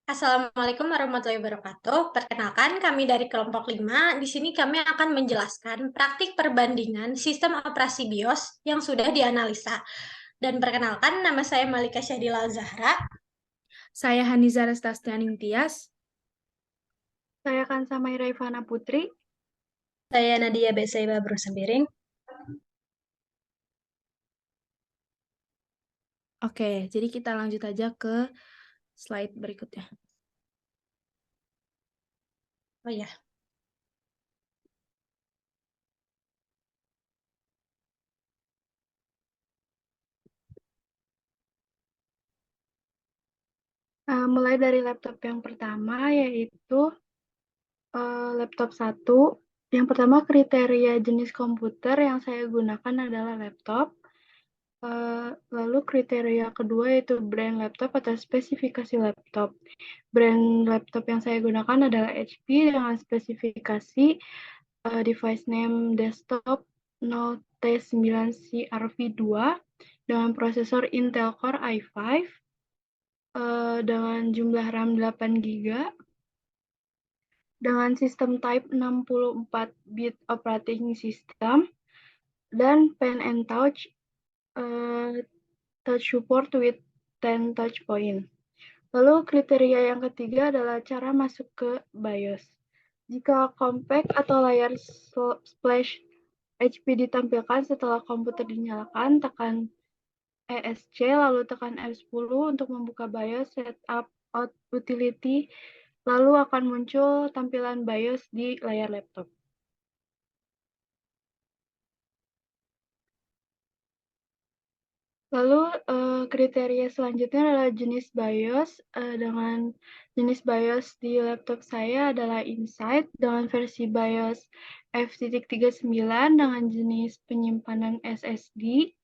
Assalamualaikum warahmatullahi wabarakatuh. Perkenalkan, kami dari kelompok 5. Di sini kami akan menjelaskan praktik perbandingan sistem operasi BIOS yang sudah dianalisa. Dan perkenalkan, nama saya Malika Syadila Zahra. Saya Haniza Restastianing Tias. Saya Kansa Maira Ivana Putri. Saya Nadia Besaiba Brusembiring. Oke, jadi kita lanjut aja ke slide berikutnya. Oh ya, Mulai dari laptop yang pertama, yaitu laptop 1. Yang pertama, kriteria jenis komputer yang saya gunakan adalah laptop. Lalu kriteria kedua yaitu brand laptop atau spesifikasi laptop. Brand laptop yang saya gunakan adalah HP dengan spesifikasi device name desktop 0T9CRV2 dengan prosesor Intel Core i5 dengan jumlah RAM 8 GB dengan sistem type 64-bit operating system dan pen and touch touch support with 10 touch point. Lalu kriteria yang ketiga adalah cara masuk ke BIOS. Jika compact atau layar splash HP ditampilkan setelah komputer dinyalakan, tekan ESC lalu tekan F10 untuk membuka BIOS setup out utility, lalu akan muncul tampilan BIOS di layar laptop. Lalu kriteria selanjutnya adalah jenis BIOS. Dengan jenis BIOS di laptop saya adalah Insight dengan versi BIOS F.39 dengan jenis penyimpanan SSD.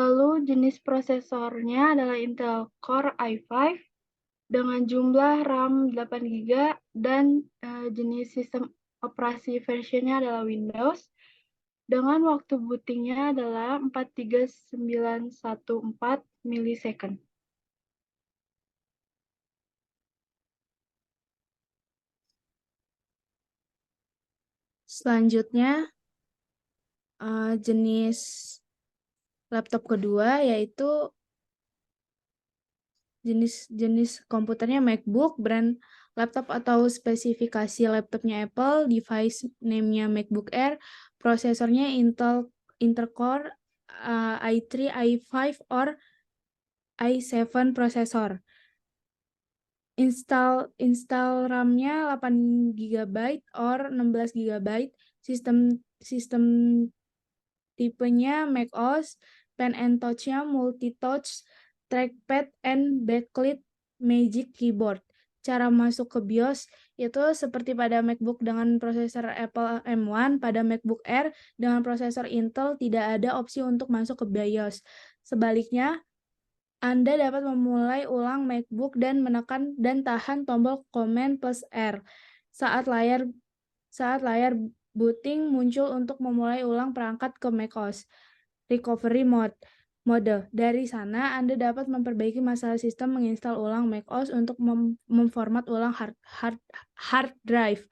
Lalu jenis prosesornya adalah Intel Core i5 dengan jumlah RAM 8 GB dan jenis sistem operasi versionnya adalah Windows. Dengan waktu bootingnya adalah 43914 milisecond. Selanjutnya, jenis laptop kedua yaitu jenis komputernya MacBook, brand laptop atau spesifikasi laptopnya Apple, device name-nya MacBook Air, prosesornya Intel Core i3, i5, or i7 prosesor. Install RAM-nya 8 GB or 16 GB, sistem tipenya macOS, pen and touch-nya multi-touch, trackpad and backlit Magic Keyboard. Cara masuk ke BIOS itu seperti pada MacBook dengan prosesor Apple M1, pada MacBook Air dengan prosesor Intel tidak ada opsi untuk masuk ke BIOS. Sebaliknya, Anda dapat memulai ulang MacBook dan menekan dan tahan tombol Command plus R saat layar booting muncul untuk memulai ulang perangkat ke macOS recovery mode. Dari sana, Anda dapat memperbaiki masalah sistem menginstal ulang macOS untuk memformat ulang hard drive.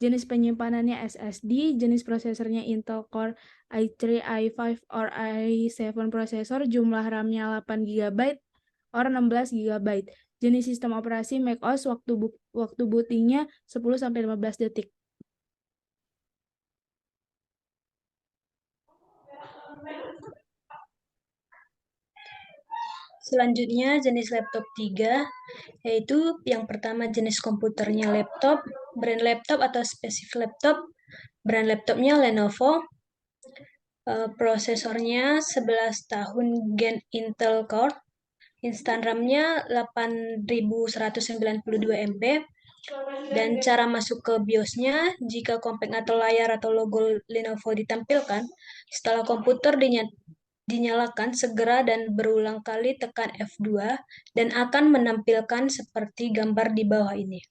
Jenis penyimpanannya SSD, jenis prosesornya Intel Core i3, i5, or i7 prosesor, jumlah RAM-nya 8 GB or 16 GB. Jenis sistem operasi macOS, waktu bootingnya 10-15 detik. Selanjutnya jenis laptop 3, yaitu yang pertama jenis komputernya laptop, brand laptop atau spesifik laptop, brand laptopnya Lenovo, prosesornya 11 tahun Gen Intel Core, instan RAM-nya 8192 MB, dan cara masuk ke BIOS-nya, jika compact atau layar atau logo Lenovo ditampilkan, setelah komputer dinyalakan, segera dan berulang kali tekan F2 dan akan menampilkan seperti gambar di bawah ini.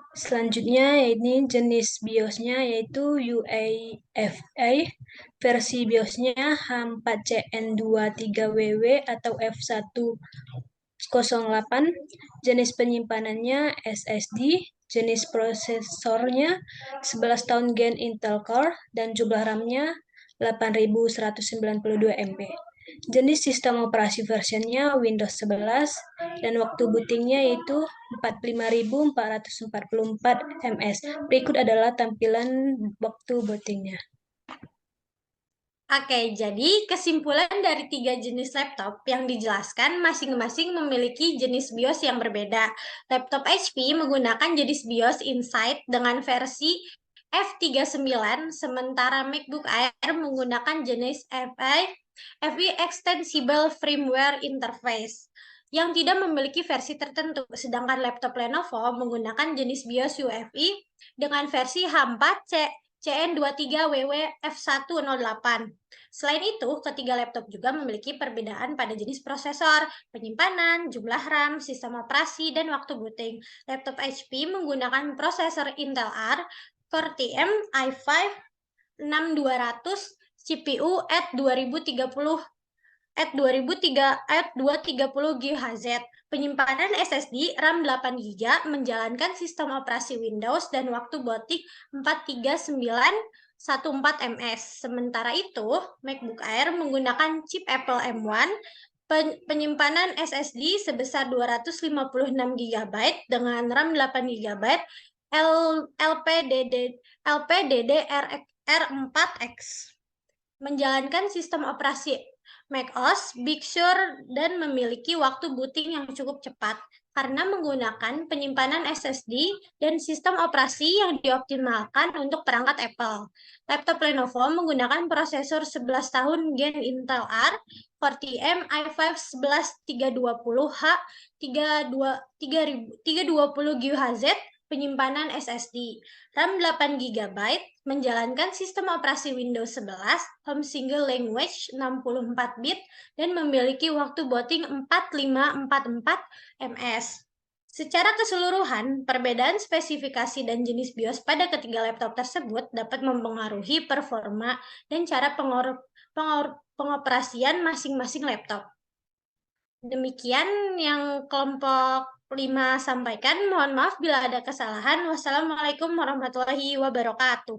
Selanjutnya ini jenis BIOS-nya yaitu UEFI, versi BIOS-nya H4CN23WW atau F108, jenis penyimpanannya SSD, jenis prosesornya 11 tahun Gen Intel Core, dan jumlah RAM-nya 8192 MB. Jenis sistem operasi versionnya Windows 11 dan waktu bootingnya yaitu 45444 ms. Berikut adalah tampilan waktu bootingnya. Oke, jadi kesimpulan dari 3 jenis laptop yang dijelaskan masing-masing memiliki jenis BIOS yang berbeda. Laptop HP menggunakan jenis BIOS Insight dengan versi F39, sementara MacBook Air menggunakan jenis FI Extensible Firmware Interface yang tidak memiliki versi tertentu, sedangkan laptop Lenovo menggunakan jenis BIOS UEFI dengan versi H4 CN23WW F108. Selain itu, ketiga laptop juga memiliki perbedaan pada jenis prosesor, penyimpanan, jumlah RAM, sistem operasi, dan waktu booting. Laptop HP menggunakan prosesor Intel Arc Core TM i5 6200 CPU at230 GHz. Penyimpanan SSD RAM 8GB menjalankan sistem operasi Windows dan waktu booting 43914 ms. Sementara itu, MacBook Air menggunakan chip Apple M1, penyimpanan SSD sebesar 256 GB dengan RAM 8 GB, LPDDR4X, menjalankan sistem operasi macOS Big Sur dan memiliki waktu booting yang cukup cepat karena menggunakan penyimpanan SSD dan sistem operasi yang dioptimalkan untuk perangkat Apple. Laptop Lenovo menggunakan prosesor 11 tahun Gen Intel Arc Core TM i5 11320H 320 GHz, penyimpanan SSD, RAM 8 GB, menjalankan sistem operasi Windows 11, Home Single Language 64 bit, dan memiliki waktu booting 4544 ms. Secara keseluruhan, perbedaan spesifikasi dan jenis BIOS pada ketiga laptop tersebut dapat mempengaruhi performa dan cara pengoperasian masing-masing laptop. Demikian yang kelompok 5 sampaikan. Mohon maaf bila ada kesalahan. Wassalamualaikum warahmatullahi wabarakatuh.